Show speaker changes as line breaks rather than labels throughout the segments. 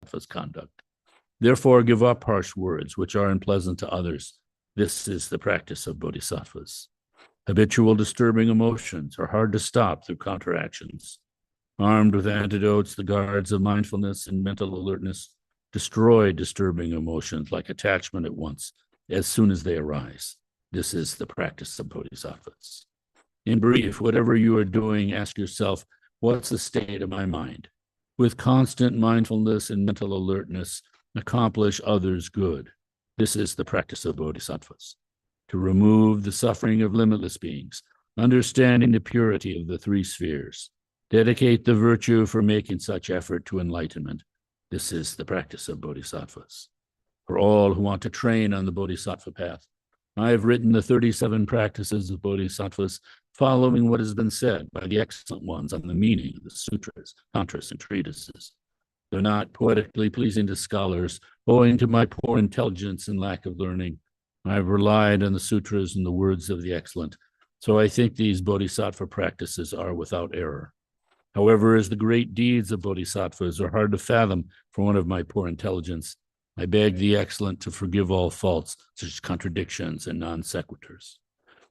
bodhisattva's conduct. Therefore, give up harsh words, which are unpleasant to others. This is the practice of bodhisattvas. Habitual disturbing emotions are hard to stop through counteractions. Armed with antidotes, the guards of mindfulness and mental alertness destroy disturbing emotions like attachment at once, as soon as they arise. This is the practice of bodhisattvas. In brief, whatever you are doing, ask yourself, what's the state of my mind? With constant mindfulness and mental alertness, accomplish others' good. This is the practice of bodhisattvas. To remove the suffering of limitless beings, understanding the purity of the three spheres, dedicate the virtue for making such effort to enlightenment. This is the practice of bodhisattvas. For all who want to train on the bodhisattva path, I have written the 37 practices of bodhisattvas following what has been said by the excellent ones on the meaning of the sutras, tantras, and treatises. They're not poetically pleasing to scholars, owing to my poor intelligence and lack of learning. I've relied on the sutras and the words of the excellent, so I think these bodhisattva practices are without error. However, as the great deeds of bodhisattvas are hard to fathom for one of my poor intelligence, I beg the excellent to forgive all faults, such as contradictions and non sequiturs.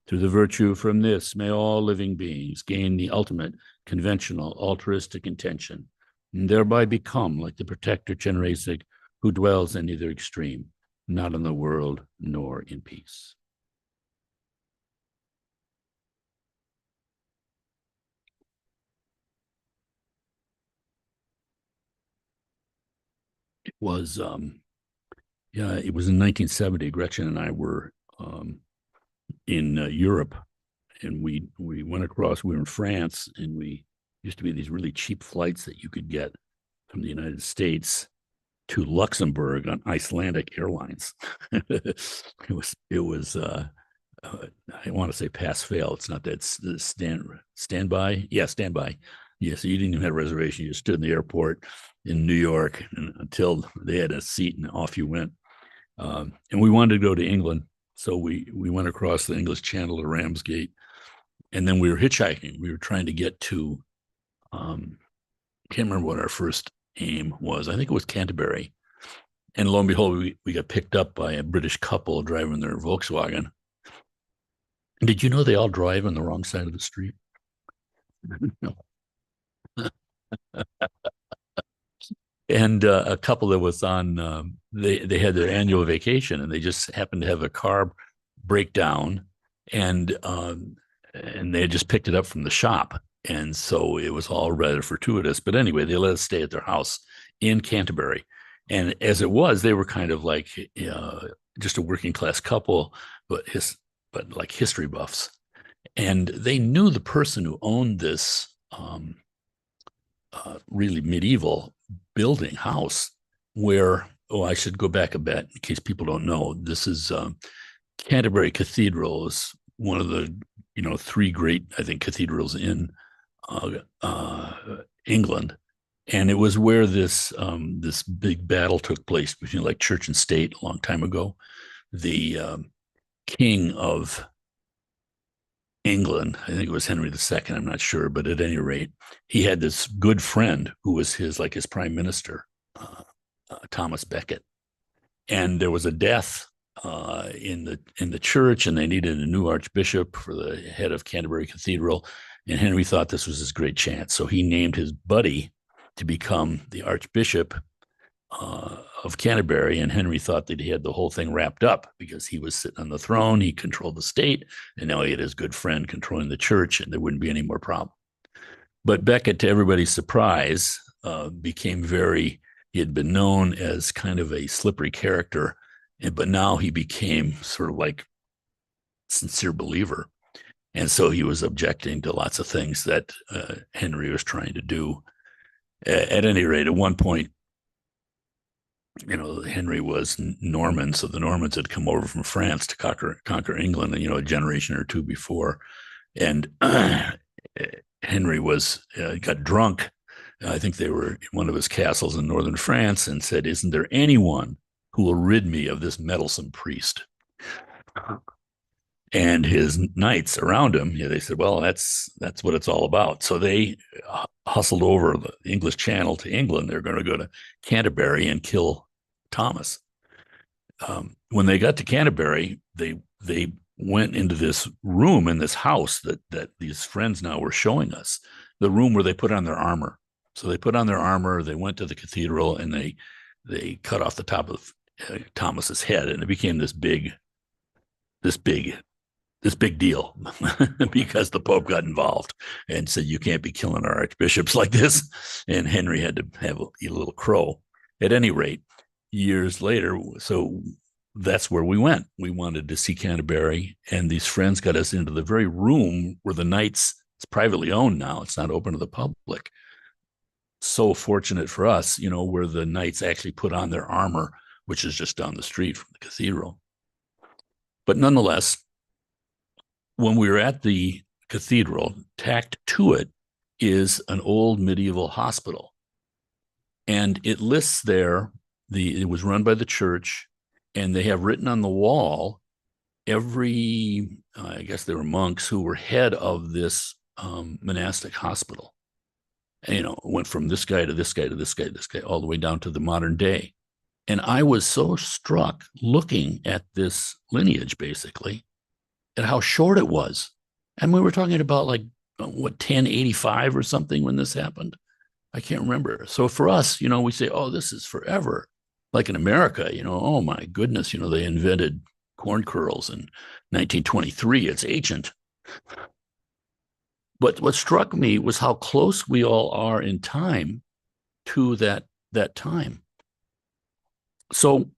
Through the virtue from this, may all living beings gain the ultimate, conventional, altruistic intention, and thereby become like the protector Chenrezig, who dwells in neither extreme, not in the world nor in peace. It was it was in 1970. Gretchen and I were in Europe, and we went across. We were in France, and we used to be these really cheap flights that you could get from the United States to Luxembourg on Icelandic Airlines. it was I want to say pass fail. It's not that. It's standby. Yeah, standby. Yeah, so you didn't even have a reservation. You stood in the airport in New York until they had a seat, and off you went. And we wanted to go to England, so we went across the English Channel to Ramsgate, and then we were hitchhiking. We were trying to get to, can't remember what our first aim was. I think it was Canterbury. And lo and behold, we got picked up by a British couple driving their Volkswagen. Did you know they all drive on the wrong side of the street? No. And a couple that was on, they had their annual vacation, and they just happened to have a car breakdown, and they had just picked it up from the shop, and so it was all rather fortuitous. But anyway, they let us stay at their house in Canterbury, and as it was, they were kind of like just a working class couple, but like history buffs, and they knew the person who owned this really medieval building house where, I should go back a bit in case people don't know. This is Canterbury Cathedral is one of the, three great, I think, cathedrals in England. And it was where this big battle took place between like church and state a long time ago. The king of England, I think it was Henry II, I'm not sure, but at any rate, he had this good friend who was his prime minister, Thomas Becket, and there was a death in the church, and they needed a new archbishop for the head of Canterbury Cathedral, and Henry thought this was his great chance, so he named his buddy to become the archbishop of Canterbury, and Henry thought that he had the whole thing wrapped up because he was sitting on the throne, he controlled the state, and now he had his good friend controlling the church, and there wouldn't be any more problem. But Becket, to everybody's surprise, he had been known as kind of a slippery character, but now he became sort of like sincere believer. And so he was objecting to lots of things that Henry was trying to do. At any rate, at one point, Henry was Norman, so the Normans had come over from France to conquer England, a generation or two before. And Henry got drunk. I think they were in one of his castles in northern France, and said, "Isn't there anyone who will rid me of this meddlesome priest?" And his knights around him, they said, "Well, that's what it's all about." So they hustled over the English Channel to England. They're going to go to Canterbury and kill Thomas. When they got to Canterbury, they went into this room in this house that these friends now were showing us, the room where they put on their armor. So they put on their armor, they went to the cathedral, and they cut off the top of Thomas's head, and it became this big deal because the Pope got involved and said, you can't be killing our archbishops like this. And Henry had to eat a little crow. At any rate, years later, so that's where we went. We wanted to see Canterbury, and these friends got us into the very room where the knights, it's privately owned now, it's not open to the public. So fortunate for us, where the knights actually put on their armor, which is just down the street from the cathedral. But nonetheless, when we were at the cathedral, tacked to it is an old medieval hospital. And it lists there, it was run by the church, and they have written on the wall every, I guess they were monks who were head of this monastic hospital. And, it went from this guy to this guy to this guy to this guy, all the way down to the modern day. And I was so struck looking at this lineage, basically, at how short it was. And we were talking about 1085 or something when this happened. I can't remember. So for us, we say, oh, this is forever. Like in America, oh my goodness, they invented corn curls in 1923. It's ancient. But what struck me was how close we all are in time to that time. So,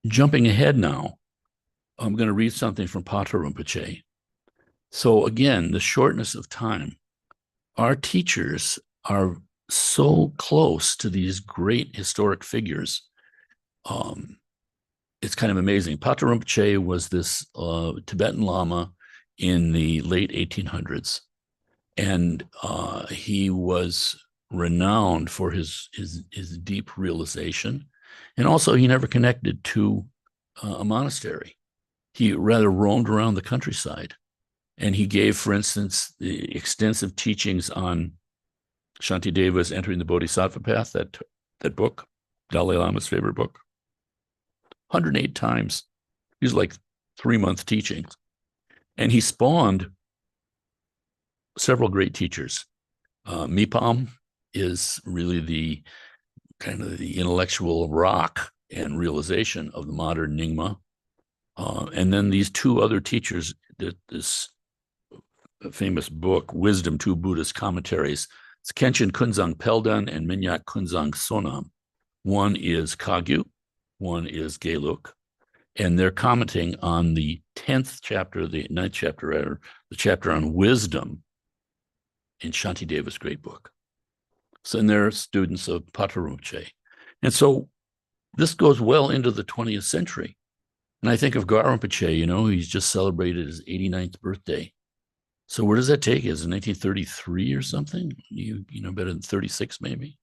jumping ahead now, I'm going to read something from Pater Rinpoche. So again, the shortness of time. Our teachers are so close to these great historic figures. It's kind of amazing. Pater Rinpoche was this Tibetan Lama in the late 1800s. And he was renowned for his deep realization. And also, he never connected to a monastery. He rather roamed around the countryside. And he gave, for instance, the extensive teachings on Shantideva's Entering the Bodhisattva Path, that book, Dalai Lama's favorite book, 108 times. These are like 3-month teachings. And he spawned several great teachers. Mipam is really the kind of the intellectual rock and realization of the modern Nyingma. And then these two other teachers did this famous book, Wisdom, Two Buddhist Commentaries. It's Kenshin Kunzang Peldan and Minyak Kunzang Sonam. One is Kagyu, one is Geluk, and they're commenting on the 10th chapter, the 9th chapter, rather, the chapter on wisdom in Shantideva's great book. So, and they're students of Pater Rinpoche. And so this goes well into the 20th century. And I think of Gar Rinpoche, he's just celebrated his 89th birthday. So where does that take us? In 1933 or something? Better than 36 maybe?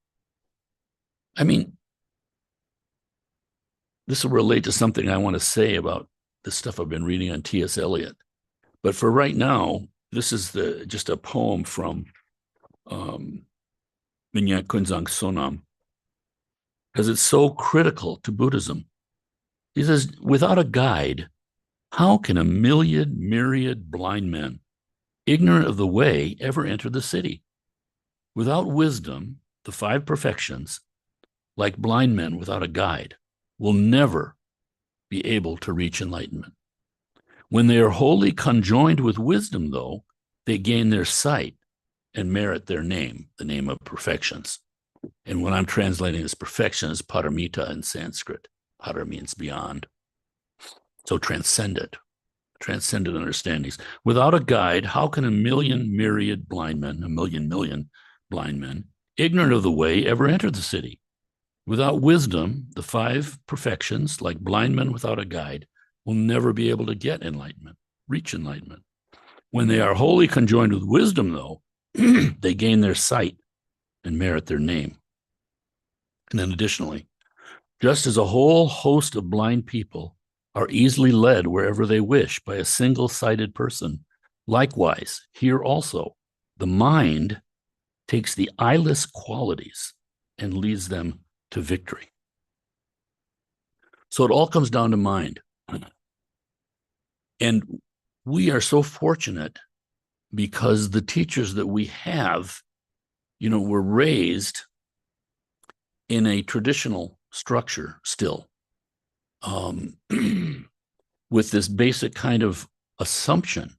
I mean, this will relate to something I want to say about the stuff I've been reading on T.S. Eliot. But for right now, this is just a poem from Minyak Kunzang Sonam, because it's so critical to Buddhism. He says, without a guide, how can a myriad blind men, ignorant of the way, ever enter the city? Without wisdom, the 5 perfections, like blind men without a guide, will never be able to reach enlightenment. When they are wholly conjoined with wisdom, though, they gain their sight and merit their name, the name of perfections. And when I'm translating this, perfection is paramita in Sanskrit. Para means beyond. So transcendent understandings. Without a guide, how can a myriad blind men, a million blind men, ignorant of the way, ever enter the city? Without wisdom, the 5 perfections, like blind men without a guide, will never be able to get enlightenment, reach enlightenment. When they are wholly conjoined with wisdom, though, they gain their sight and merit their name. And then additionally, just as a whole host of blind people are easily led wherever they wish by a single-sighted person. Likewise, here also, the mind takes the eyeless qualities and leads them to victory. So it all comes down to mind. And we are so fortunate because the teachers that we have, were raised in a traditional structure still, with this basic kind of assumption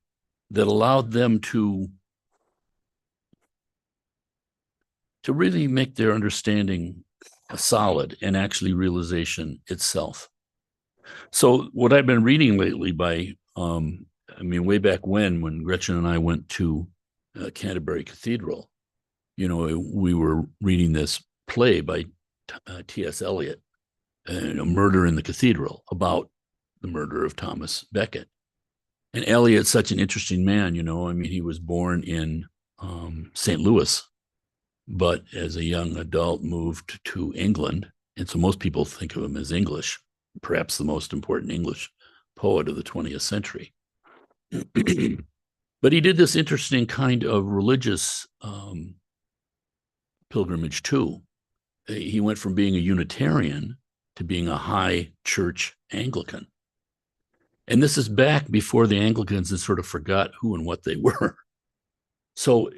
that allowed them to really make their understanding solid and actually realization itself. So what I've been reading lately way back when Gretchen and I went to Canterbury Cathedral, we were reading this play by T.S. Eliot, Murder in the Cathedral, about the murder of Thomas Becket. And Eliot's such an interesting man, he was born in St. Louis, but as a young adult moved to England. And so most people think of him as English, perhaps the most important English poet of the 20th century. But he did this interesting kind of religious pilgrimage too. He went from being a Unitarian to being a high church Anglican. And this is back before the Anglicans had sort of forgot who and what they were. So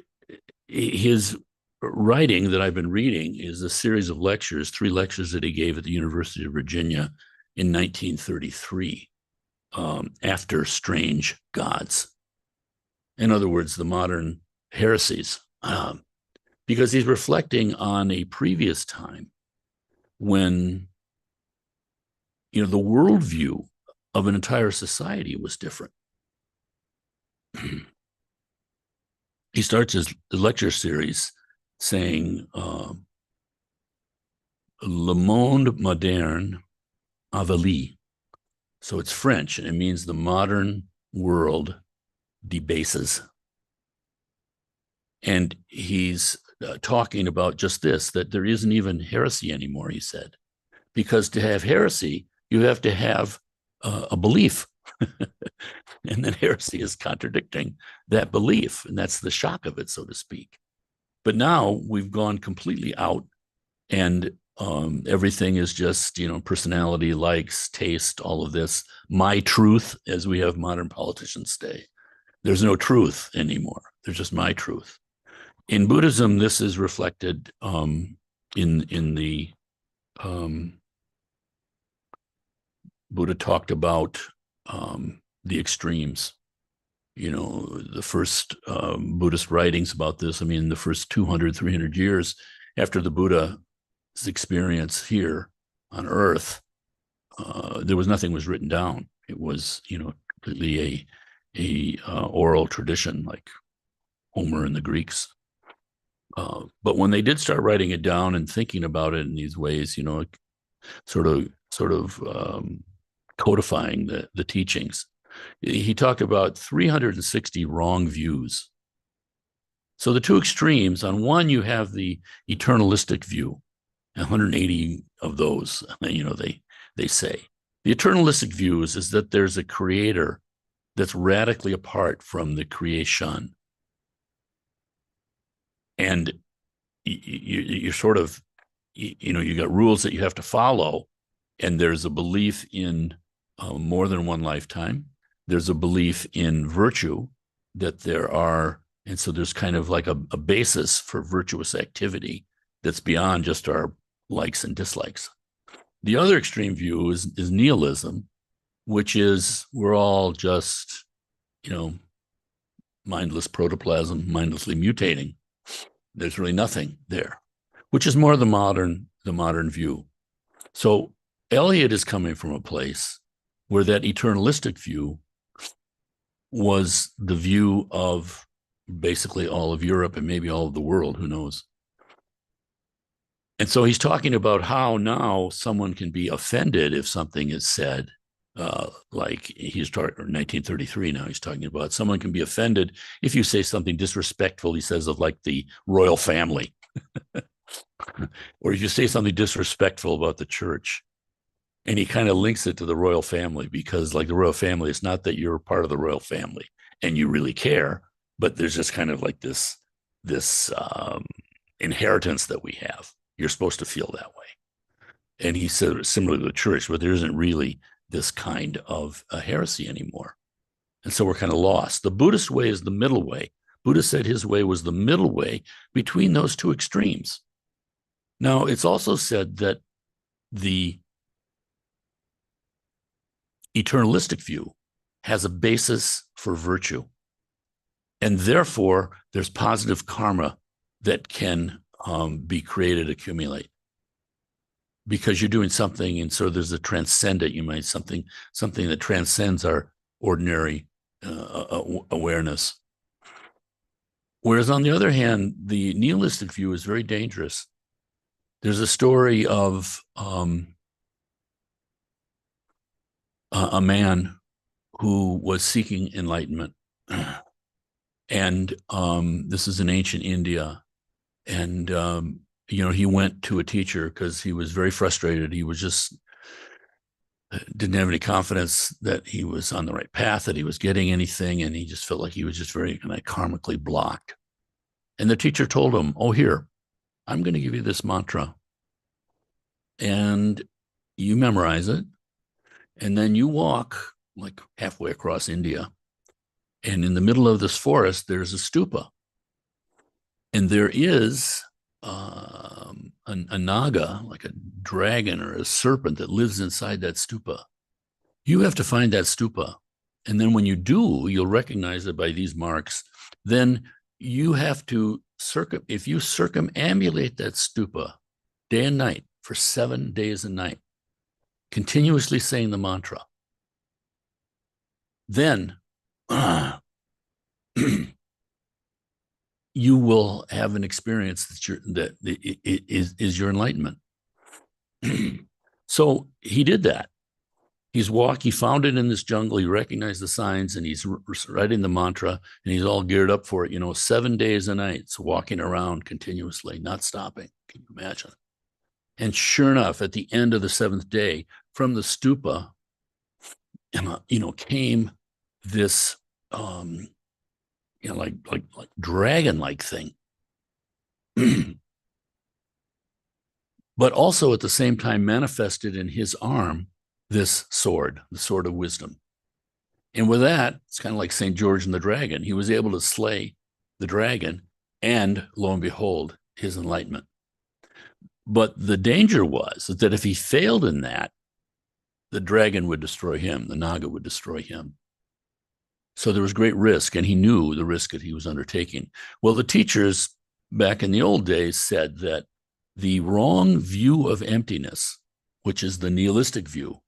his writing that I've been reading is a series of lectures, 3 lectures that he gave at the University of Virginia in 1933, after Strange Gods. In other words, the modern heresies, because he's reflecting on a previous time when, the worldview of an entire society was different. He starts his lecture series saying, Le monde moderne avalie. So it's French, and it means the modern world debases. And he's talking about just this, that there isn't even heresy anymore, he said. Because to have heresy, you have to have a belief. And then heresy is contradicting that belief. And that's the shock of it, so to speak. But now we've gone completely out, and everything is just, personality, likes, taste, all of this. My truth, as we have modern politicians say. There's no truth anymore. There's just my truth. In Buddhism, this is reflected in the Buddha talked about the extremes. The first Buddhist writings about this, the first 200, 300 years after the Buddha's experience here on Earth, there was nothing was written down. It was, completely a oral tradition like Homer and the Greeks. But when they did start writing it down and thinking about it in these ways, sort of codifying the teachings, he talked about 360 wrong views. So the two extremes, on one, you have the eternalistic view, 180 of those, they say. The eternalistic view is that there's a creator that's radically apart from the creation. And you're sort of, you got rules that you have to follow, and there's a belief in more than one lifetime. There's a belief in virtue that there are, and so there's kind of like a basis for virtuous activity that's beyond just our likes and dislikes. The other extreme view is nihilism, which is we're all just, mindless protoplasm, mindlessly mutating. There's really nothing there, which is more the modern view. So Eliot is coming from a place where that eternalistic view was the view of basically all of Europe and maybe all of the world, who knows. And so he's talking about how now someone can be offended if something is said, like he's talking 1933 now, he's talking about someone can be offended if you say something disrespectful, he says, of like the royal family, or if you say something disrespectful about the church. And he kind of links it to the royal family because, like, the royal family, it's not that you're part of the royal family and you really care, but there's just kind of like this inheritance that we have. You're supposed to feel that way. And he said similar to the church, but there isn't really this kind of a heresy anymore. And so we're kind of lost. The Buddhist way is the middle way. Buddha said his way was the middle way between those two extremes. Now, it's also said that the eternalistic view has a basis for virtue. And therefore, there's positive karma that can be created, accumulate. Because you're doing something, and so there's a transcendent, you might something that transcends our ordinary awareness. Whereas on the other hand, the nihilistic view is very dangerous. There's a story of a man who was seeking enlightenment. And this is in ancient India. And, he went to a teacher because he was very frustrated. He was just didn't have any confidence that he was on the right path, that he was getting anything. And he just felt like he was just very kind of karmically blocked. And the teacher told him, oh, here, I'm going to give you this mantra. And you memorize it. And then you walk like halfway across India. And in the middle of this forest, there's a stupa. And there is a naga, like a dragon or a serpent that lives inside that stupa. You have to find that stupa. And then when you do, you'll recognize it by these marks. Then you have to if you circumambulate that stupa day and night for 7 days and night, continuously saying the mantra, then you will have an experience that is your enlightenment. So he did that. He found it in this jungle. He recognized the signs, and he's writing the mantra, and he's all geared up for it. 7 days and nights, walking around continuously, not stopping. Can you imagine? And sure enough, at the end of the 7th day, from the stupa, came this, like dragon-like thing. But also at the same time manifested in his arm this sword, the sword of wisdom. And with that, it's kind of like St. George and the dragon. He was able to slay the dragon, and lo and behold, his enlightenment. But the danger was that if he failed in that, the dragon would destroy him, the naga would destroy him. So there was great risk, and he knew the risk that he was undertaking. Well, the teachers back in the old days said that the wrong view of emptiness, which is the nihilistic view,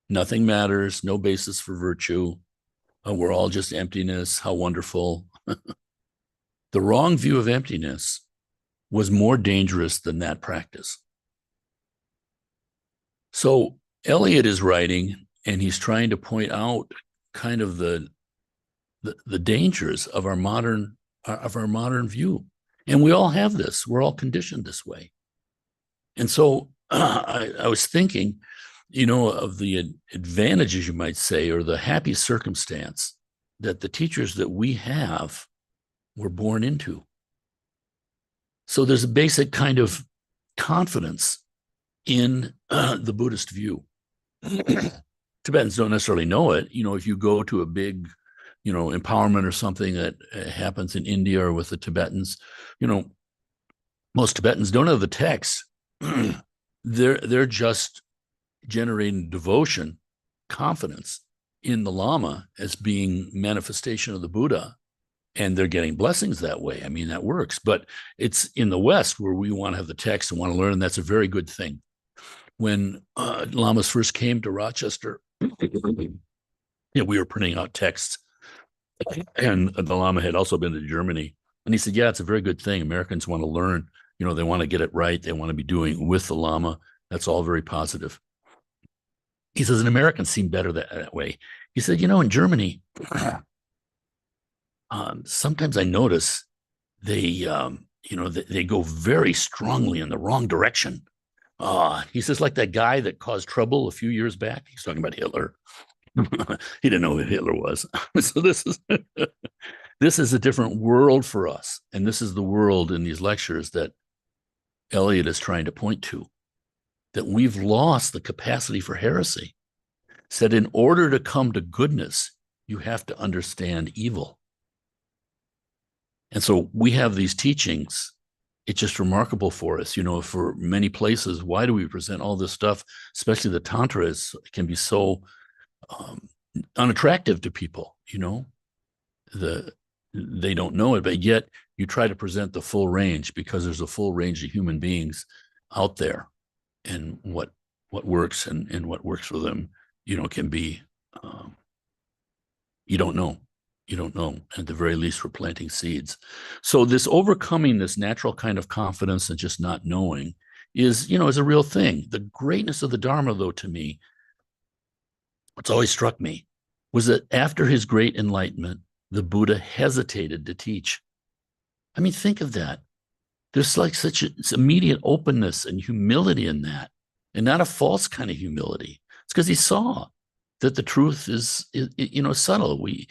nothing matters, no basis for virtue, we're all just emptiness, how wonderful. The wrong view of emptiness was more dangerous than that practice. So Eliot is writing, and he's trying to point out kind of the dangers of our modern view. And we all have this. We're all conditioned this way. And so I was thinking, of the advantages, you might say, or the happy circumstance that the teachers that we have were born into. So there's a basic kind of confidence in the Buddhist view. Tibetans don't necessarily know it. If you go to a big, empowerment or something that happens in India or with the Tibetans, most Tibetans don't have the text. They're just generating devotion, confidence in the Lama as being manifestation of the Buddha, and they're getting blessings that way. I mean, that works. But it's in the West where we want to have the text and want to learn, and that's a very good thing. When Lamas first came to Rochester, we were printing out texts, and the Lama had also been to Germany, and he said, yeah, it's a very good thing. Americans want to learn, they want to get it right. They want to be doing with the Lama. That's all very positive. He says, and Americans seem better that way. He said, in Germany, sometimes I notice they go very strongly in the wrong direction. He says, like that guy that caused trouble a few years back. He's talking about Hitler. He didn't know who Hitler was. So this is a different world for us. And this is the world in these lectures that Eliot is trying to point to, that we've lost the capacity for heresy. Said in order to come to goodness, you have to understand evil. And so we have these teachings. It's just remarkable for us, for many places. Why do we present all this stuff, especially the Tantra can be so unattractive to people, they don't know it, but yet you try to present the full range because there's a full range of human beings out there, and what works and what works for them, can be, you don't know. At the very least, we're planting seeds. So this overcoming this natural kind of confidence and just not knowing is a real thing. The greatness of the Dharma, though, to me, what's always struck me was that after his great enlightenment, the Buddha hesitated to teach. I mean, think of that. There's like such immediate openness and humility in that, and not a false kind of humility. It's because he saw that the truth is subtle. We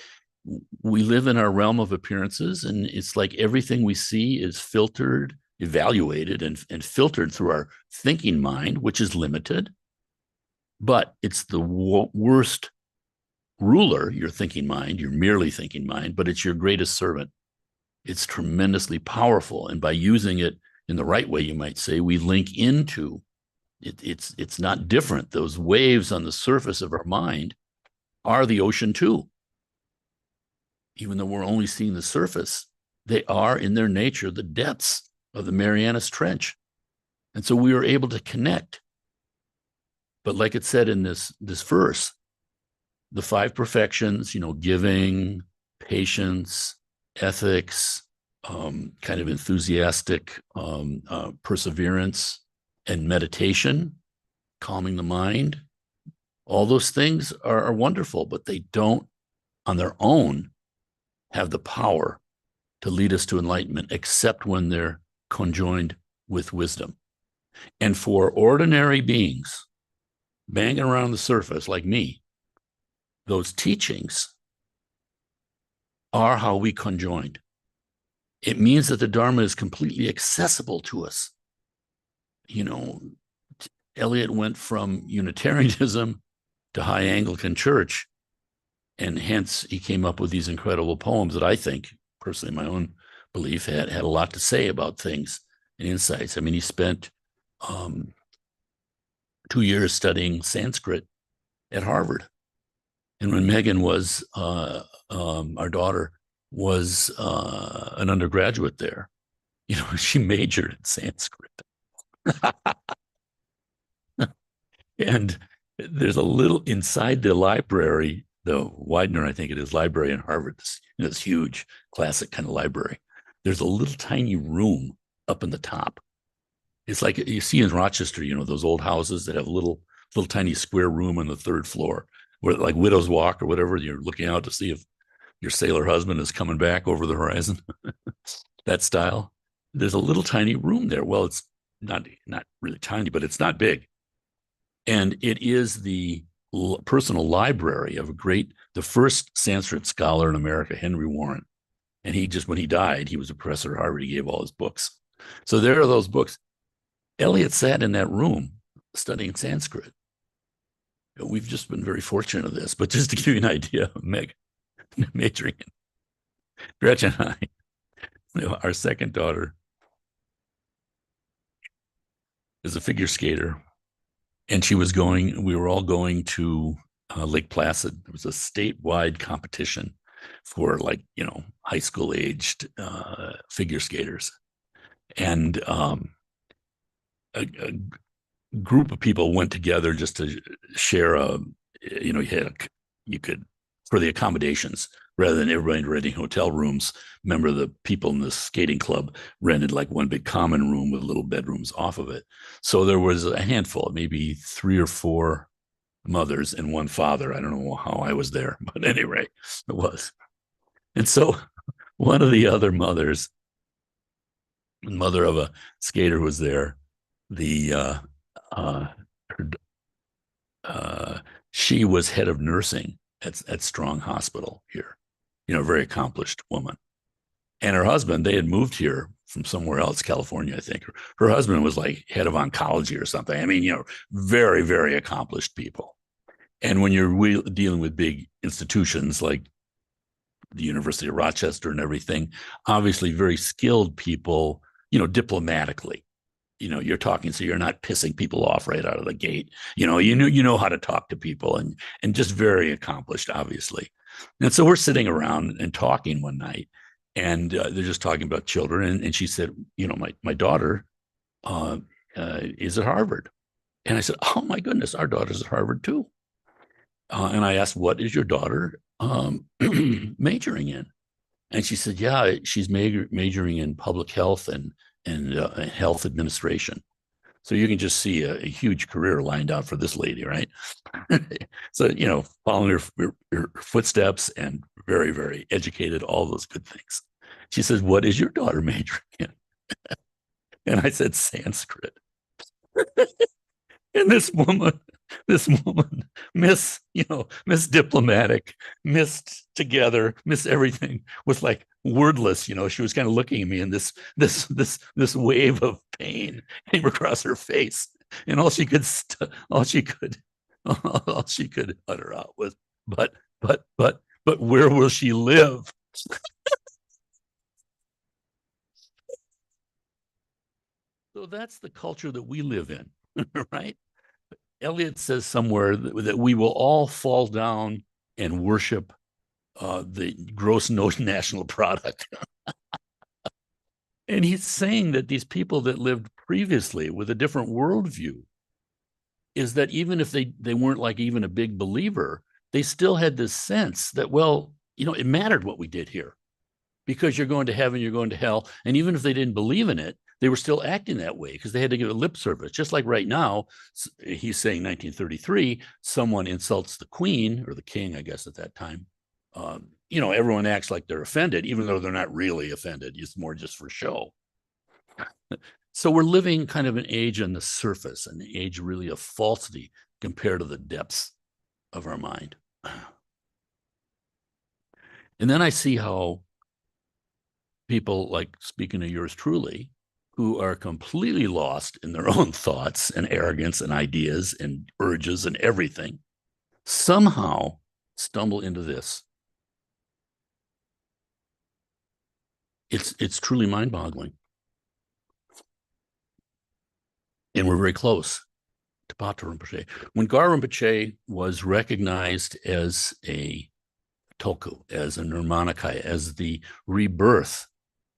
live in our realm of appearances, and it's like everything we see is filtered, evaluated, and filtered through our thinking mind, which is limited. But it's the worst ruler, your thinking mind, your merely thinking mind, but it's your greatest servant. It's tremendously powerful. And by using it in the right way, you might say, we link into it. It's not different. Those waves on the surface of our mind are the ocean too. Even though we're only seeing the surface, they are in their nature the depths of the Marianas Trench. And so we are able to connect. But like it said in this verse, the five perfections, giving, patience, ethics, kind of enthusiastic perseverance, and meditation, calming the mind, all those things are wonderful, but they don't on their own have the power to lead us to enlightenment, except when they're conjoined with wisdom. And for ordinary beings banging around the surface like me, those teachings are how we conjoined. It means that the Dharma is completely accessible to us. Eliot went from Unitarianism to High Anglican Church, and hence he came up with these incredible poems that I think, personally, my own belief, had a lot to say about things and insights. I mean, he spent 2 years studying Sanskrit at Harvard. And when Megan was, our daughter, was an undergraduate there, she majored in Sanskrit. And there's a little inside the library, the Widener, I think it is, library in Harvard, this huge classic kind of library. There's a little tiny room up in the top. It's like you see in Rochester, those old houses that have a little tiny square room on the third floor, where like Widow's Walk or whatever, you're looking out to see if your sailor husband is coming back over the horizon. That style. There's a little tiny room there. Well, it's not really tiny, but it's not big. And it is the personal library of the first Sanskrit scholar in America, Henry Warren. And when he died, he was a professor at Harvard. He gave all his books. So there are those books. Eliot sat in that room studying Sanskrit. We've just been very fortunate of this, but just to give you an idea, Meg, majoring in Gretchen and I, our second daughter is a figure skater, and we were all going to Lake Placid. There was a statewide competition for high school aged figure skaters. And a group of people went together just to share you could, for the accommodations, rather than everybody renting hotel rooms. Remember, the people in the skating club rented like one big common room with little bedrooms off of it. So there was a handful, maybe 3 or 4 mothers and one father. I don't know how I was there, but anyway, it was. And so one of the other mothers, mother of a skater, was there. The Uh, her, uh, she was head of nursing at Strong Hospital here, a very accomplished woman. And her husband, they had moved here from somewhere else, California, I think. Her husband was like head of oncology or something. I mean, very, very accomplished people. And when you're dealing with big institutions like the University of Rochester and everything, obviously very skilled people, diplomatically. You're talking so you're not pissing people off right out of the gate. You know how to talk to people and just very accomplished, obviously. And so we're sitting around and talking one night, and they're just talking about children. And she said, my daughter is at Harvard. And I said, oh my goodness, our daughter's at Harvard too. And I asked, what is your daughter majoring in? And she said, yeah, she's majoring in public health and health administration. So you can just see a huge career lined out for this lady, right? So, following her footsteps and very, very educated, all those good things. She says, what is your daughter majoring in? And I said, Sanskrit. And this woman, Miss Diplomatic, Miss Together, Miss Everything, was like wordless. She was kind of looking at me, and this wave of pain came across her face, and all she could utter out was, but where will she live? So that's the culture that we live in, right? Eliot says somewhere that we will all fall down and worship the gross national product. And he's saying that these people that lived previously with a different worldview is that even if they weren't like even a big believer, they still had this sense that, well, it mattered what we did here because you're going to heaven, you're going to hell. And even if they didn't believe in it, they were still acting that way because they had to give a lip service. Just like right now, he's saying 1933, someone insults the queen or the king, I guess at that time. Everyone acts like they're offended, even though they're not really offended. It's more just for show. So we're living kind of an age on the surface, an age really of falsity compared to the depths of our mind. And then I see how people like, speaking of yours truly, who are completely lost in their own thoughts and arrogance and ideas and urges and everything, somehow stumble into this. It's truly mind-boggling. And we're very close to Patrul Rinpoche. When Gar Rinpoche was recognized as a Tulku, as a Nirmanakaya, as the rebirth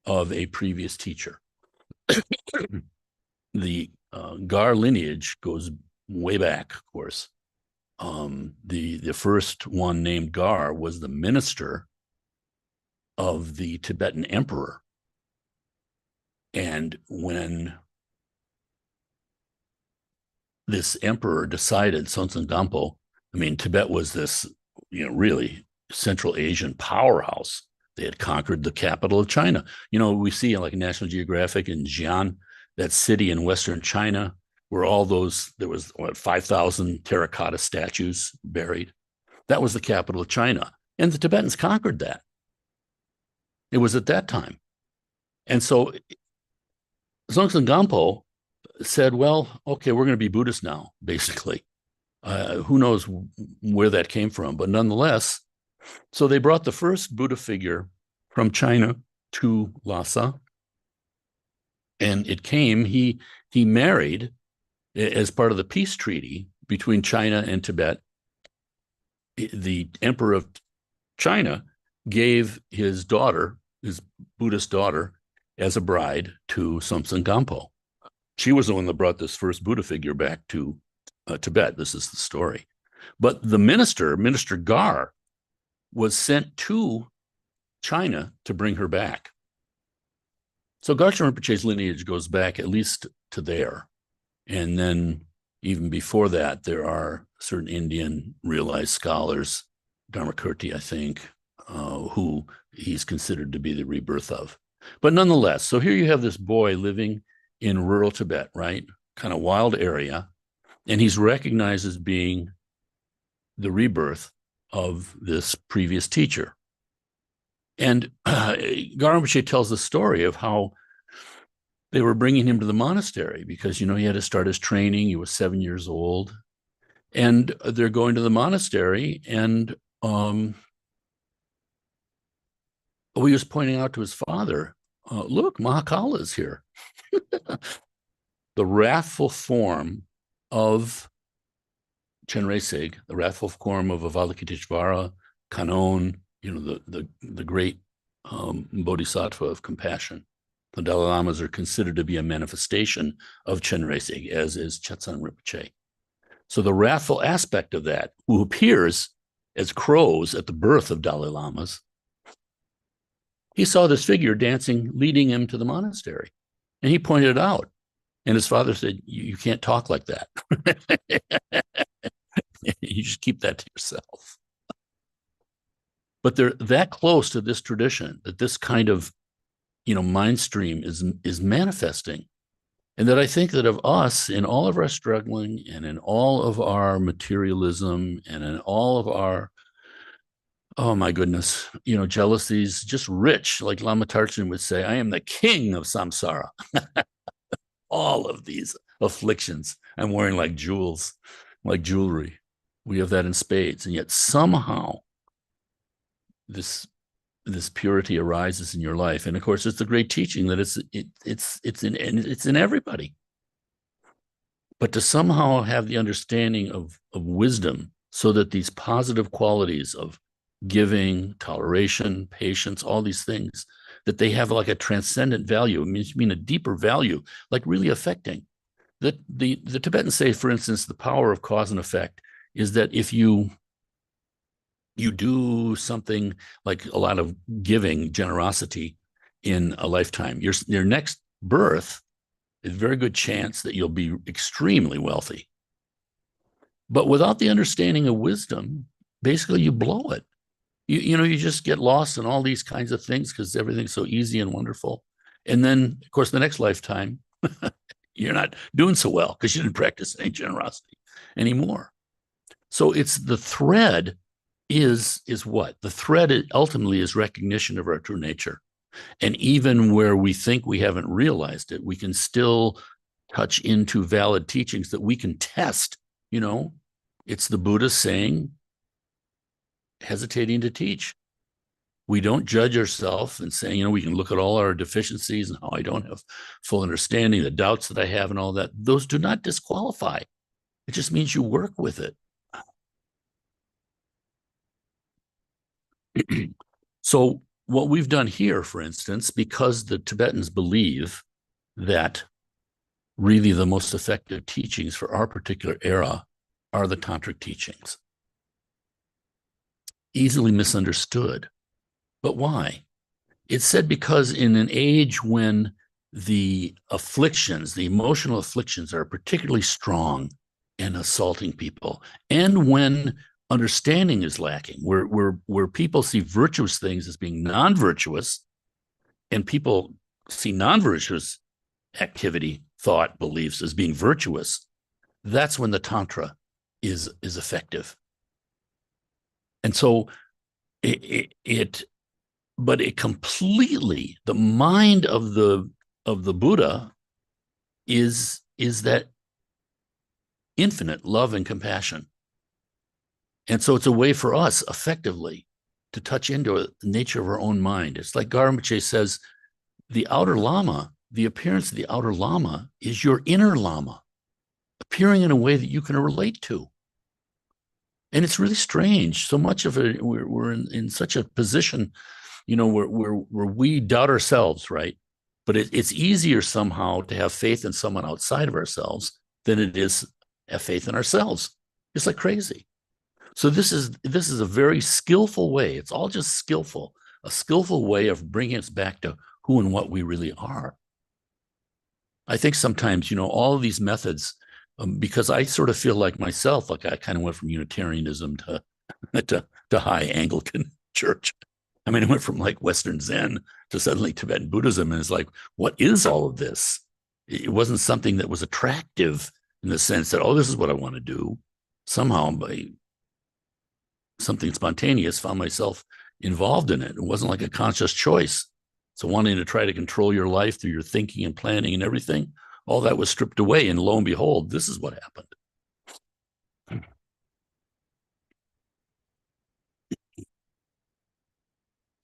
of a previous teacher, the Gar lineage goes way back, of course. The first one named Gar was the minister of the Tibetan emperor. And when this emperor decided, Sonsan Gampo, Tibet was this, really Central Asian powerhouse. They had conquered the capital of China. We see like National Geographic in Xi'an, that city in Western China, where there was 5,000 terracotta statues buried. That was the capital of China. And the Tibetans conquered that. It was at that time. And so Zongsan Gampo said, well, okay, we're going to be Buddhist now, basically. Who knows where that came from, but nonetheless, so they brought the first Buddha figure from China to Lhasa, and he married, as part of the peace treaty between China and Tibet. The emperor of China gave his daughter, his Buddhist daughter, as a bride to Somsen Gampo. She was the one that brought this first Buddha figure back to Tibet. This is the story. But the Minister Gar, was sent to China to bring her back. So Garsha Rinpoche's lineage goes back at least to there. And then even before that, there are certain Indian realized scholars, Dharmakirti, I think, who he's considered to be the rebirth of. But nonetheless, so here you have this boy living in rural Tibet, right? Kind of wild area. And he's recognized as being the rebirth of this previous teacher. And Garambache tells the story of how they were bringing him to the monastery because, he had to start his training. He was 7 years old. And they're going to the monastery, and he was pointing out to his father, look, Mahakala is here. The wrathful form of Chenresig, the wrathful form of Avalokiteshvara, Kanon, the great bodhisattva of compassion. The Dalai Lamas are considered to be a manifestation of Chenresig, as is Chetsang Rinpoche. So the wrathful aspect of that, who appears as crows at the birth of Dalai Lamas, he saw this figure dancing, leading him to the monastery. And he pointed it out. And his father said, you can't talk like that. You just keep that to yourself. But they're that close to this tradition that this kind of, mind stream is manifesting. And that I think that of us, in all of our struggling and in all of our materialism and in all of our, oh my goodness, jealousies, just rich, like Lama Tarchin would say, I am the king of samsara. All of these afflictions I'm wearing like jewels, like jewelry. We have that in spades. And yet somehow this purity arises in your life. And of course, it's the great teaching that it's in everybody. But to somehow have the understanding of wisdom so that these positive qualities of giving, toleration, patience, all these things, that they have like a transcendent value. It means a deeper value, like really affecting. That the Tibetans say, for instance, the power of cause and effect is that if you do something like a lot of giving, generosity in a lifetime, your next birth is a very good chance that you'll be extremely wealthy. But without the understanding of wisdom, basically you blow it. You just get lost in all these kinds of things because everything's so easy and wonderful. And then, of course, the next lifetime, you're not doing so well because you didn't practice any generosity anymore. So it's the thread is what? The thread ultimately is recognition of our true nature. And even where we think we haven't realized it, we can still touch into valid teachings that we can test. It's the Buddha saying, hesitating to teach. We don't judge ourselves and saying, we can look at all our deficiencies and how I don't have full understanding, the doubts that I have and all that. Those do not disqualify. It just means you work with it. So what we've done here, for instance, because the Tibetans believe that really the most effective teachings for our particular era are the tantric teachings. Easily misunderstood. But why? It's said because in an age when the afflictions, the emotional afflictions are particularly strong and assaulting people, and when understanding is lacking, where people see virtuous things as being non-virtuous, and people see non-virtuous activity, thought, beliefs as being virtuous, that's when the Tantra is effective. And so but it completely, the mind of the Buddha is that infinite love and compassion. And so it's a way for us effectively to touch into the nature of our own mind. It's like Garambache says, the outer Lama, the appearance of the outer Lama is your inner Lama, appearing in a way that you can relate to. And it's really strange. So much of it, we're in such a position, where we doubt ourselves, right? But it's easier somehow to have faith in someone outside of ourselves than it is have faith in ourselves. It's like crazy. So this is a very skillful way. It's all just skillful, a skillful way of bringing us back to who and what we really are. I think sometimes, all of these methods, because I sort of feel like myself, like I kind of went from Unitarianism to high Anglican church. I mean, it went from like Western Zen to suddenly Tibetan Buddhism. And it's like, what is all of this? It wasn't something that was attractive in the sense that, oh, this is what I want to do. Somehow, by something spontaneous, found myself involved in it. It wasn't like a conscious choice. So wanting to try to control your life through your thinking and planning and everything, all that was stripped away. And lo and behold, this is what happened.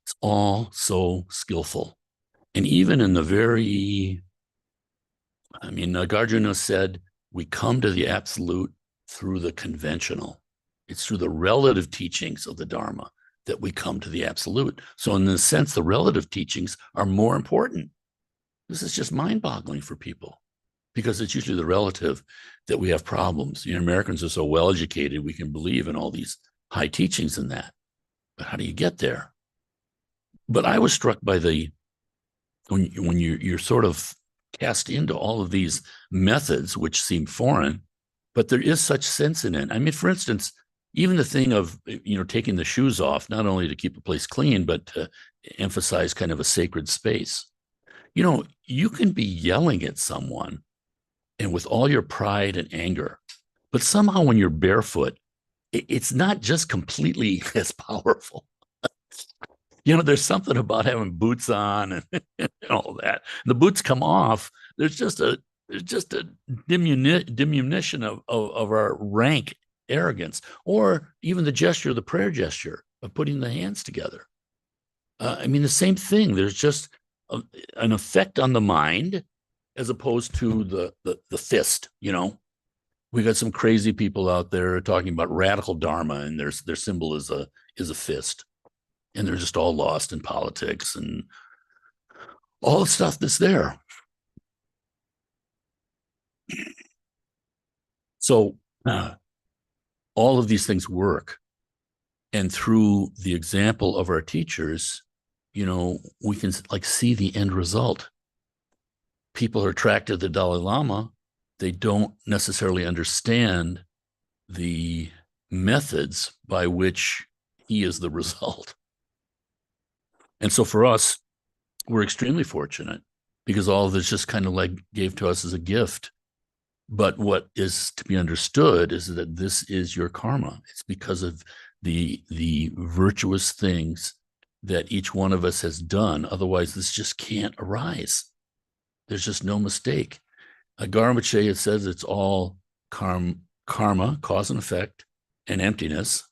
It's all so skillful. And even in the very, Nagarjuna said, we come to the absolute through the conventional. It's through the relative teachings of the Dharma that we come to the absolute. So in this sense, the relative teachings are more important. This is just mind-boggling for people because it's usually the relative that we have problems. Americans are so well-educated, we can believe in all these high teachings in that. But how do you get there? But I was struck by when you're sort of cast into all of these methods, which seem foreign, but there is such sense in it. For instance, even the thing of, taking the shoes off, not only to keep a place clean, but to emphasize kind of a sacred space. You can be yelling at someone and with all your pride and anger, but somehow when you're barefoot, it's not just completely as powerful. There's something about having boots on and all that. The boots come off. There's just a diminution of our rank arrogance, or even the prayer gesture of putting the hands together. The same thing. There's just an effect on the mind as opposed to the fist. We got some crazy people out there talking about radical dharma, and their symbol is a fist. And they're just all lost in politics and all the stuff that's there. So all of these things work. And through the example of our teachers, we can see the end result. People are attracted to the Dalai Lama. They don't necessarily understand the methods by which he is the result. And so for us, we're extremely fortunate because all of this just kind of gave to us as a gift. But what is to be understood is that this is your karma. It's because of the virtuous things that each one of us has done. Otherwise, this just can't arise. There's just no mistake. Garambache, it says it's all karma, cause and effect, and emptiness.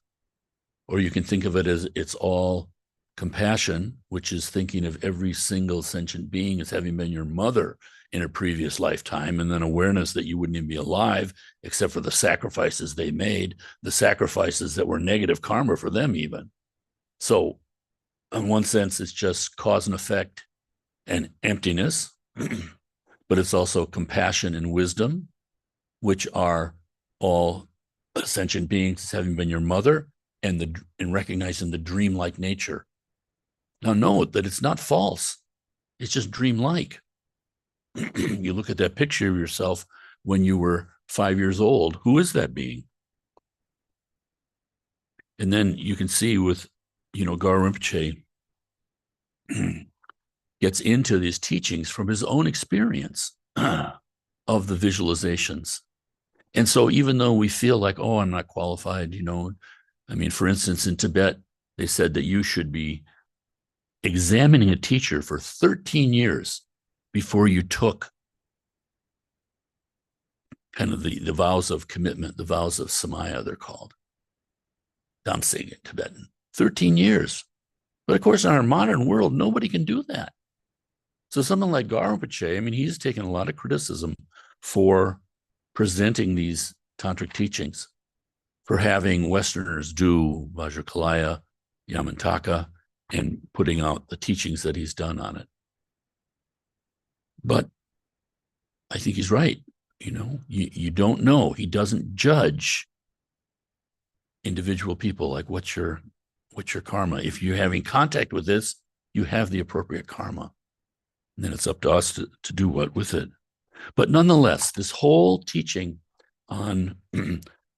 Or you can think of it as it's all compassion, which is thinking of every single sentient being as having been your mother in a previous lifetime, and then awareness that you wouldn't even be alive except for the sacrifices they made, the sacrifices that were negative karma for them even. So in one sense, it's just cause and effect and emptiness, but it's also compassion and wisdom, which are all sentient beings as having been your mother, and recognizing the dreamlike nature. Now note that it's not false. It's just dreamlike. You look at that picture of yourself when you were 5 years old. Who is that being? And then you can see with, Gar Rinpoche gets into these teachings from his own experience of the visualizations. And so even though we feel like, oh, I'm not qualified, for instance, in Tibet, they said that you should be examining a teacher for 13 years before you took kind of the vows of commitment, the vows of Samaya, they're called. Damsig in Tibetan. 13 years. But of course, in our modern world, nobody can do that. So someone like Gar Rinpoche, he's taken a lot of criticism for presenting these tantric teachings, for having Westerners do Vajrakalaya, Yamantaka, and putting out the teachings that he's done on it. But I think he's right. You don't know. He doesn't judge individual people, like what's your karma. If you're having contact with this, you have the appropriate karma. And then it's up to us to do what with it. But nonetheless, this whole teaching on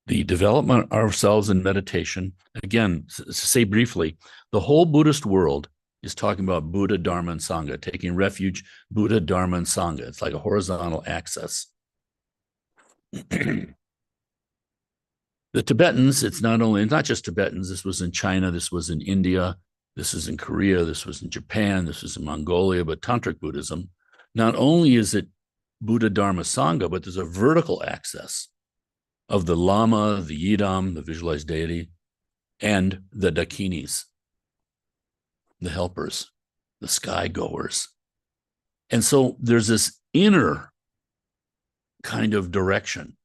the development of ourselves in meditation, again, to say briefly, the whole Buddhist world is talking about Buddha, Dharma, and Sangha, taking refuge, Buddha, Dharma, and Sangha. It's like a horizontal axis. The Tibetans, it's not just Tibetans. This was in China, this was in India, this is in Korea, this was in Japan, this was in Mongolia, but Tantric Buddhism, not only is it Buddha, Dharma, Sangha, but there's a vertical access of the Lama, the Yidam, the visualized deity, and the Dakinis, the helpers, the sky goers. And so there's this inner kind of direction,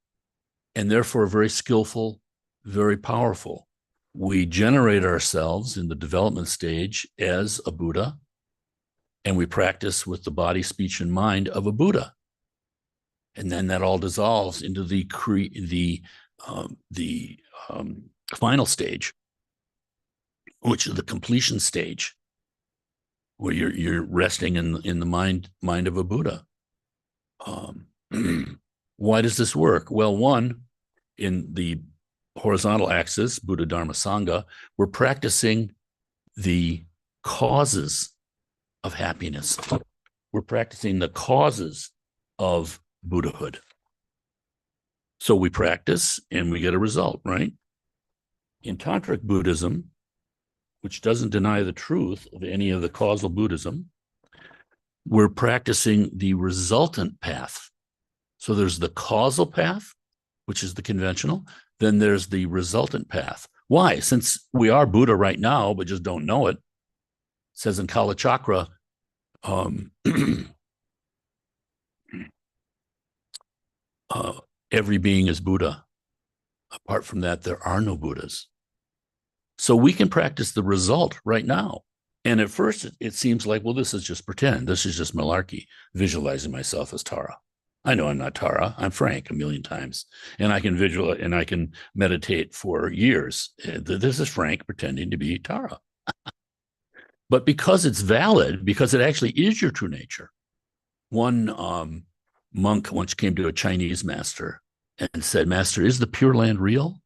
and therefore very skillful, very powerful. We generate ourselves in the development stage as a Buddha, and we practice with the body, speech, and mind of a Buddha. And then that all dissolves into the final stage, which is the completion stage, where you're resting in the mind of a Buddha. Why does this work? Well, one, in the horizontal axis, Buddha, Dharma, Sangha, we're practicing the causes of happiness. We're practicing the causes of Buddhahood. So we practice and we get a result, right? In Tantric Buddhism, which doesn't deny the truth of any of the causal Buddhism, we're practicing the resultant path. So there's the causal path, which is the conventional. Then there's the resultant path. Why? Since we are Buddha right now, but just don't know it. It says in Kala Chakra, every being is Buddha. Apart from that, there are no Buddhas. So we can practice the result right now. And at first, it seems like, well, this is just pretend. This is just malarkey, visualizing myself as Tara. I know I'm not Tara. I'm Frank a million times. And I can visualize and I can meditate for years. This is Frank pretending to be Tara. But because it's valid, because it actually is your true nature. One monk once came to a Chinese master and said, "Master, is the Pure Land real?"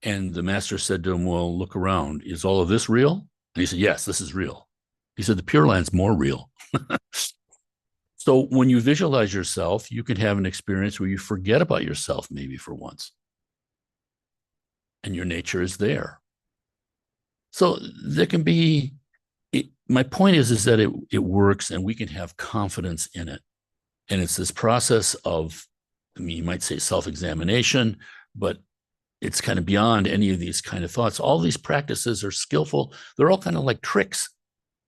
And the master said to him, "Well, look around. Is all of this real?" And he said, "Yes, this is real." He said, "The Pure Land's more real." So when you visualize yourself, you can have an experience where you forget about yourself maybe for once. And your nature is there. So there can be, my point is that it works and we can have confidence in it. And it's this process of, you might say self-examination, but it's kind of beyond any of these kind of thoughts. All these practices are skillful. They're all kind of like tricks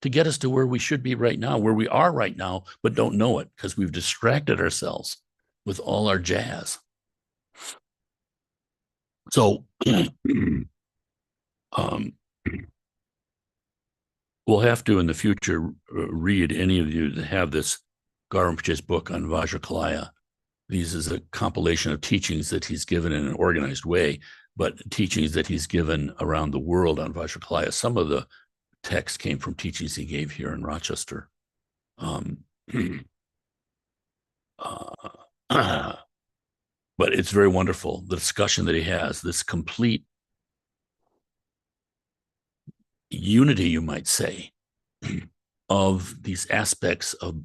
to get us to where we should be right now, where we are right now, but don't know it because we've distracted ourselves with all our jazz. So we'll have to in the future read, any of you that have this Garamcha's book on Vajrakalaya. These is a compilation of teachings that he's given in an organized way, but teachings that he's given around the world on Vajrakalaya. Some of the text came from teachings he gave here in Rochester. But it's very wonderful, the discussion that he has, this complete unity, you might say, of these aspects of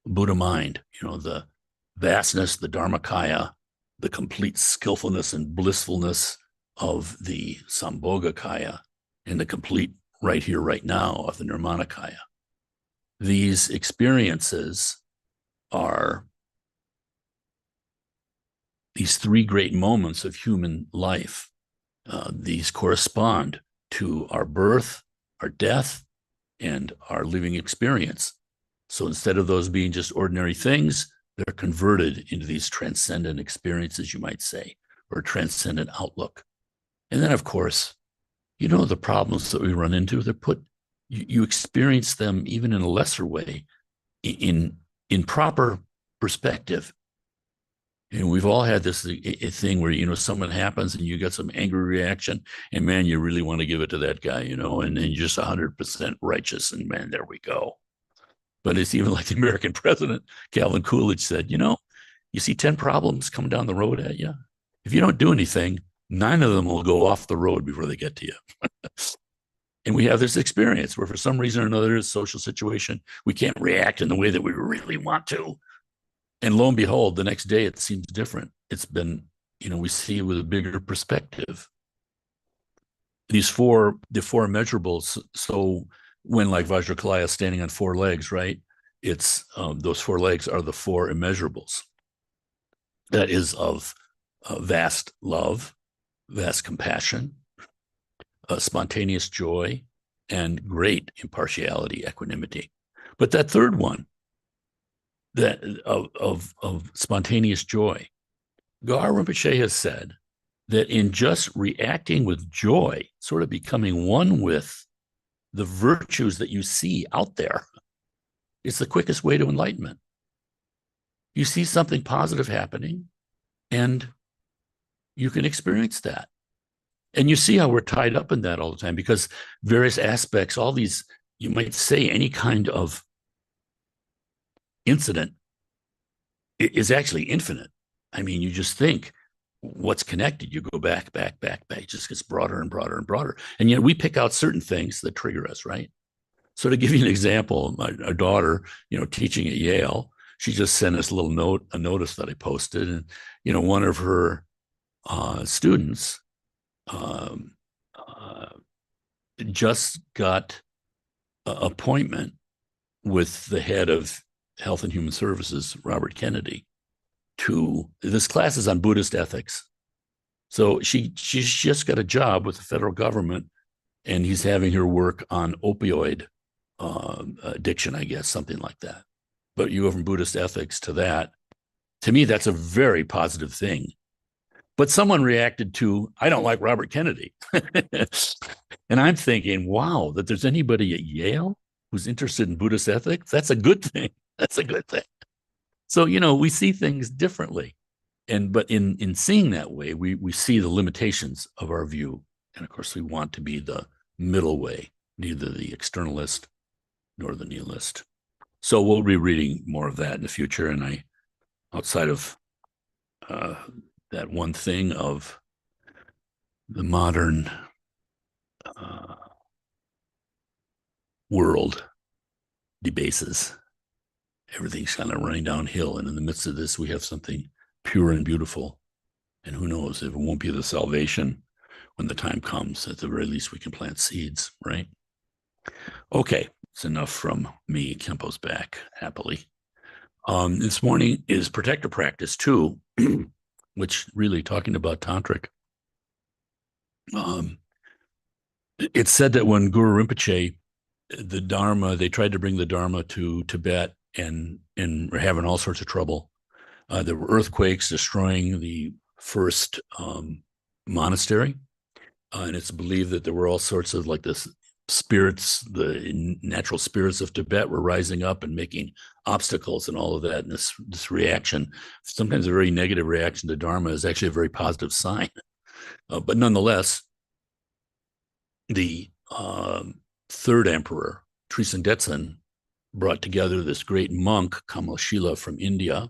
Buddha mind, the vastness, the Dharmakaya, the complete skillfulness and blissfulness of the Sambhogakaya, and the complete right here, right now of the Nirmanakaya. These experiences are these three great moments of human life. These correspond to our birth, our death, and our living experience. So instead of those being just ordinary things, they're converted into these transcendent experiences, you might say, or transcendent outlook. And then, of course, the problems that we run into, they're you experience them even in a lesser way, in proper perspective. And we've all had this thing where, someone happens and you get some angry reaction and man, you really want to give it to that guy, and you're just 100% righteous and man, there we go. But it's even like the American president, Calvin Coolidge said, you see 10 problems coming down the road at you. If you don't do anything, 9 of them will go off the road before they get to you. And we have this experience where for some reason or another, a social situation, we can't react in the way that we really want to. And lo and behold, the next day it seems different. It's been, we see with a bigger perspective. The four measurables. So when like Vajrakalaya is standing on four legs, right? It's those four legs are the four immeasurables. That is of vast love, vast compassion, spontaneous joy, and great impartiality, equanimity. But that third one, that of spontaneous joy, Gar Rinpoche has said that in just reacting with joy, sort of becoming one with the virtues that you see out there, is the quickest way to enlightenment. You see something positive happening, and you can experience that. And you see how we're tied up in that all the time, because various aspects, all these, you might say, any kind of incident is actually infinite. I mean, you just think what's connected, you go back, it just gets broader and broader and broader. And yet we pick out certain things that trigger us, right? So to give you an example, our daughter, teaching at Yale, she just sent us a notice that I posted. And, one of her students just got an appointment with the head of Health and Human Services, Robert Kennedy, this class is on Buddhist ethics. So she's just got a job with the federal government, and he's having her work on opioid addiction, I guess, something like that. But you go from Buddhist ethics to that. To me, that's a very positive thing. But someone reacted to, I don't like Robert Kennedy. And I'm thinking, wow, that there's anybody at Yale who's interested in Buddhist ethics? That's a good thing. That's a good thing. So, we see things differently. But in seeing that way, we see the limitations of our view. And of course, we want to be the middle way, neither the externalist nor the nihilist. So we'll be reading more of that in the future. And outside of that one thing of the modern world debases, everything's kind of running downhill. And in the midst of this, we have something pure and beautiful. And who knows if it won't be the salvation when the time comes. At the very least, we can plant seeds, right? Okay, it's enough from me. Kempo's back happily. This morning is protector practice 2, which really talking about tantric. It's said that when Guru Rinpoche, the Dharma, they tried to bring the Dharma to Tibet and were having all sorts of trouble. There were earthquakes destroying the first monastery. And it's believed that there were all sorts of like this spirits, the natural spirits of Tibet were rising up and making obstacles and all of that. And this reaction, sometimes a very negative reaction to Dharma, is actually a very positive sign. But nonetheless, the third emperor, Trisandetson, brought together this great monk, Kamalashila, from India.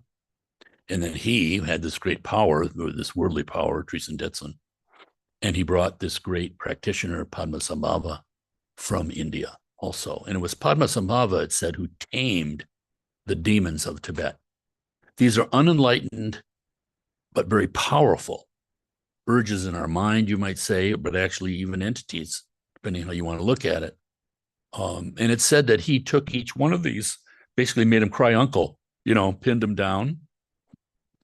And then he had this great power, this worldly power, Trisandetson. And he brought this great practitioner, Padmasambhava, from India also. And it was Padmasambhava, it said, who tamed the demons of Tibet. These are unenlightened, but very powerful urges in our mind, you might say, but actually even entities, depending on how you want to look at it. And it said that he took each one of these, basically made him cry uncle, pinned him down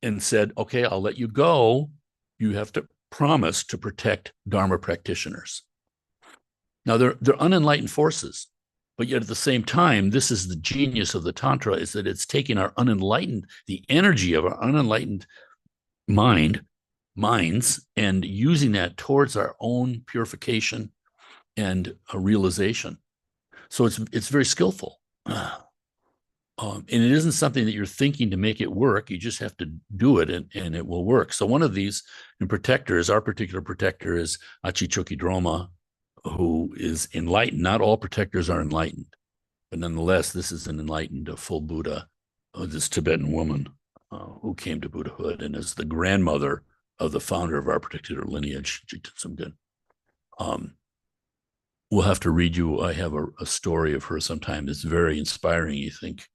and said, okay, I'll let you go. You have to promise to protect Dharma practitioners. Now, they're unenlightened forces, but yet at the same time, this is the genius of the Tantra, is that it's taking our unenlightened, the energy of our unenlightened minds, and using that towards our own purification and a realization. So it's very skillful. And it isn't something that you're thinking to make it work. You just have to do it, and it will work. So one of these in protectors, our particular protector is Achichokidroma, who is enlightened. Not all protectors are enlightened, but nonetheless, this is an enlightened, a full Buddha, this Tibetan woman who came to Buddhahood and is the grandmother of the founder of our particular lineage. She did some good. We'll have to read you. I have a story of her sometime. It's very inspiring, you think.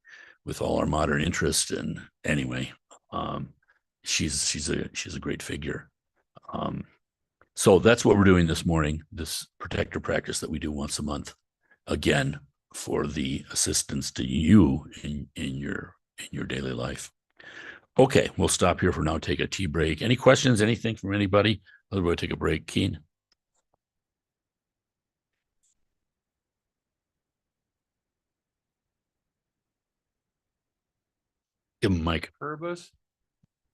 with all our modern interest. And anyway, she's a great figure. So that's what we're doing this morning, this protector practice that we do once a month, again, for the assistance to you in your daily life. Okay, we'll stop here for now, take a tea break. Any questions, anything from anybody? Otherwise, take a break. Keen? Give him Mike.
Purbas.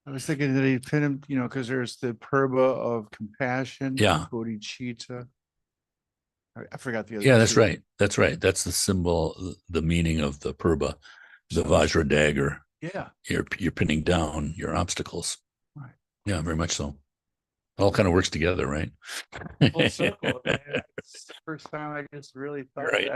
I was thinking that he pin him, because there's the Purba of compassion.
Yeah.
Bodhicitta. I forgot the other.
Yeah, that's
two.
right. That's right. That's the symbol, the meaning of the Purba, the Vajra dagger.
Yeah.
You're pinning down your obstacles.
Right.
Yeah, very much so. It all kind of works together, right?
Full circle. Man. It's the first time I just really thought
Right.
that.